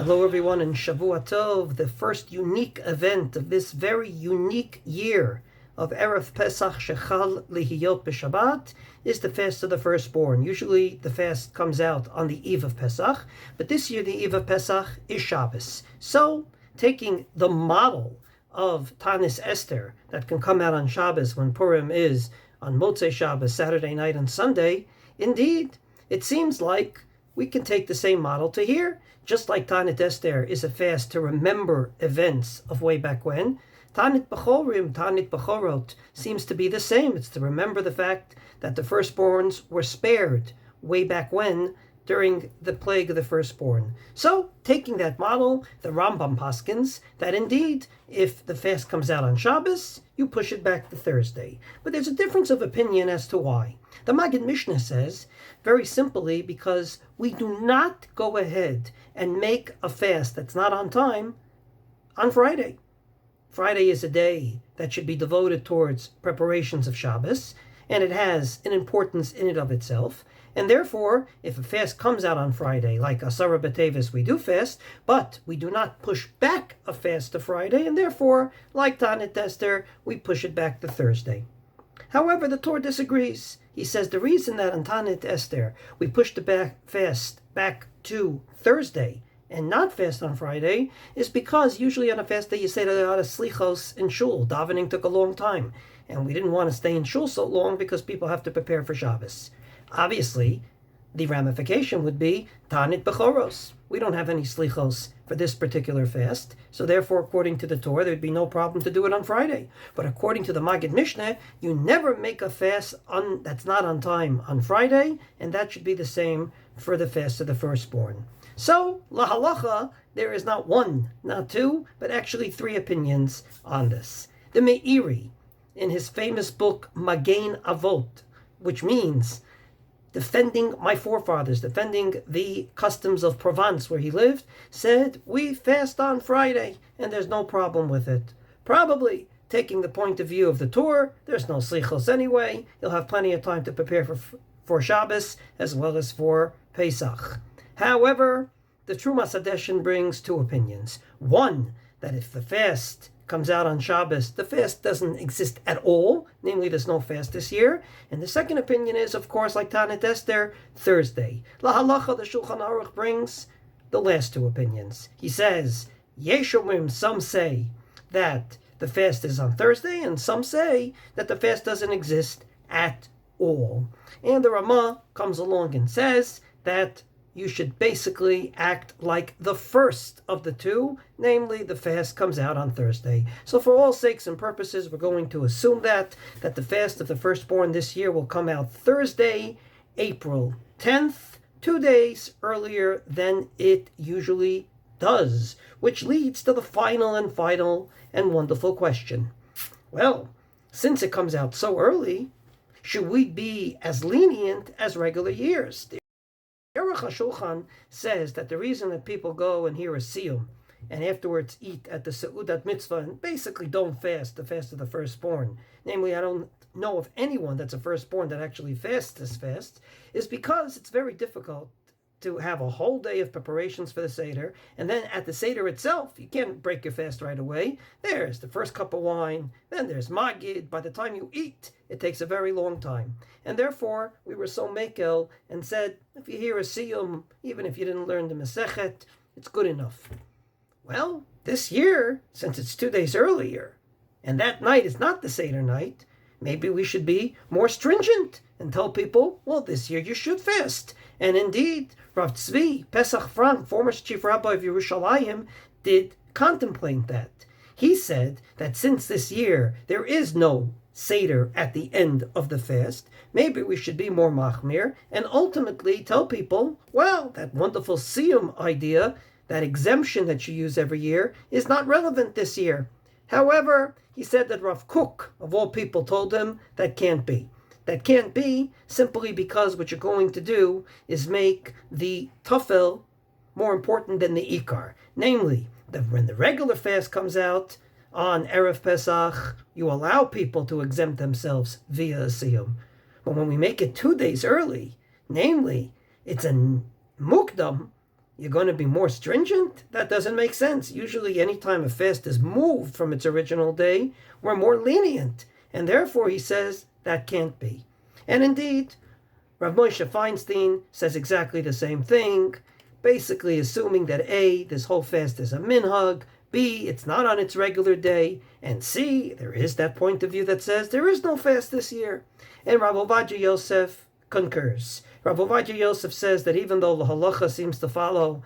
Hello everyone, and Shavua Tov, the first unique event of this very unique year of Erev Pesach Shechal Lihiyot B'Shabbat is the fast of the firstborn. Usually the fast comes out on the eve of Pesach, but this year the eve of Pesach is Shabbos. So, taking the model of Tanis Esther that can come out on Shabbos when Purim is on Motzei Shabbos, Saturday night and Sunday, indeed, it seems like we can take the same model to here. Just like Tanit Esther is a fast to remember events of way back when, Tanit Bechorim, Tanit Bechorot seems to be the same. It's to remember the fact that the firstborns were spared way back when during the plague of the firstborn. So, taking that model, the Rambam paskins that indeed, if the fast comes out on Shabbos, you push it back to Thursday. But there's a difference of opinion as to why. The Maggid Mishnah says, very simply, because we do not go ahead and make a fast that's not on time on Friday. Friday is a day that should be devoted towards preparations of Shabbos, and it has an importance in and of itself. And therefore, if a fast comes out on Friday, like Asara B'Tevis, we do fast, but we do not push back a fast to Friday, and therefore, like Tanit Esther, we push it back to Thursday. However, the Torah disagrees. He says the reason that on Tanit Esther we push the fast back to Thursday and not fast on Friday is because usually on a fast day you say that a lot of slichos in shul. Davening took a long time, and we didn't want to stay in shul so long because people have to prepare for Shabbos. Obviously, the ramification would be Tanit Bechoros. We don't have any slichos for this particular fast, so therefore, according to the Torah, there'd be no problem to do it on Friday. But according to the Maggid Mishnah, you never make a fast that's not on time on Friday, and that should be the same for the fast of the firstborn. So, lahalacha, there is not one, not two, but actually three opinions on this. The Meiri, in his famous book Magen Avot, which means defending my forefathers, defending the customs of Provence where he lived, said, we fast on Friday, and there's no problem with it. Probably, taking the point of view of the Torah, there's no slichos anyway. You'll have plenty of time to prepare for Shabbos, as well as for Pesach. However, the Trumas Hadeshin brings two opinions. One, that if the fast comes out on Shabbos, the fast doesn't exist at all, namely there's no fast this year. And the second opinion is, of course, like Tanit Esther, Thursday. Lahalacha, the Shulchan Aruch brings the last two opinions. He says, Yeshomim, some say that the fast is on Thursday, and some say that the fast doesn't exist at all. And the Ramah comes along and says that you should basically act like the first of the two, namely the fast comes out on Thursday. So for all sakes and purposes, we're going to assume that the fast of the firstborn this year will come out Thursday, April 10th, 2 days earlier than it usually does, which leads to the final and wonderful question. Well, since it comes out so early, should we be as lenient as regular years? Aruch HaShulchan says that the reason that people go and hear a siyum and afterwards eat at the Seudat Mitzvah and basically don't fast, the fast of the firstborn, namely I don't know of anyone that's a firstborn that actually fasts this fast, is because it's very difficult to have a whole day of preparations for the Seder, and then at the Seder itself, you can't break your fast right away. There's the first cup of wine, then there's Magid. By the time you eat, it takes a very long time. And therefore, we were so mekel and said, if you hear a siyum, even if you didn't learn the Masechet, it's good enough. Well, this year, since it's 2 days earlier, and that night is not the Seder night, maybe we should be more stringent and tell people, well, this year you should fast. And indeed, Rav Tzvi Pesach Frank, former chief rabbi of Yerushalayim, did contemplate that. He said that since this year there is no Seder at the end of the fast, maybe we should be more machmir and ultimately tell people, well, that wonderful siyum idea, that exemption that you use every year, is not relevant this year. However, he said that Rav Kook, of all people, told him that can't be. That can't be simply because what you're going to do is make the tafel more important than the ikar. Namely, that when the regular fast comes out on Erev Pesach, you allow people to exempt themselves via a siyum. But when we make it 2 days early, namely, it's a mukdam, you're going to be more stringent? That doesn't make sense. Usually, anytime a fast is moved from its original day, we're more lenient. And therefore, he says that can't be. And indeed, Rav Moshe Feinstein says exactly the same thing, basically assuming that A, this whole fast is a minhag, B, it's not on its regular day, and C, there is that point of view that says there is no fast this year. And Rav Ovadia Yosef concurs. Rav Ovadia Yosef says that even though the halacha seems to follow,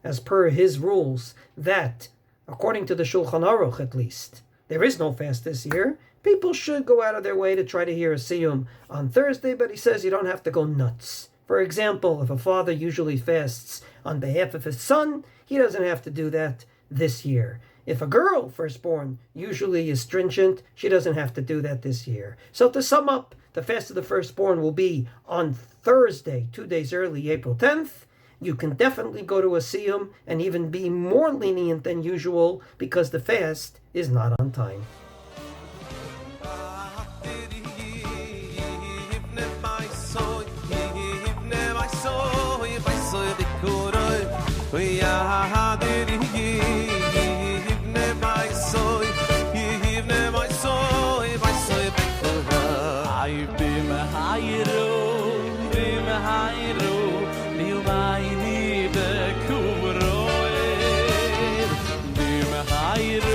as per his rules, that, according to the Shulchan Aruch at least, there is no fast this year, people should go out of their way to try to hear a siyum on Thursday, but he says you don't have to go nuts. For example, if a father usually fasts on behalf of his son, he doesn't have to do that this year. If a girl, firstborn, usually is stringent, she doesn't have to do that this year. So to sum up, the fast of the firstborn will be on Thursday, 2 days early, April 10th. You can definitely go to a siyum and even be more lenient than usual because the fast is not on time. Hayro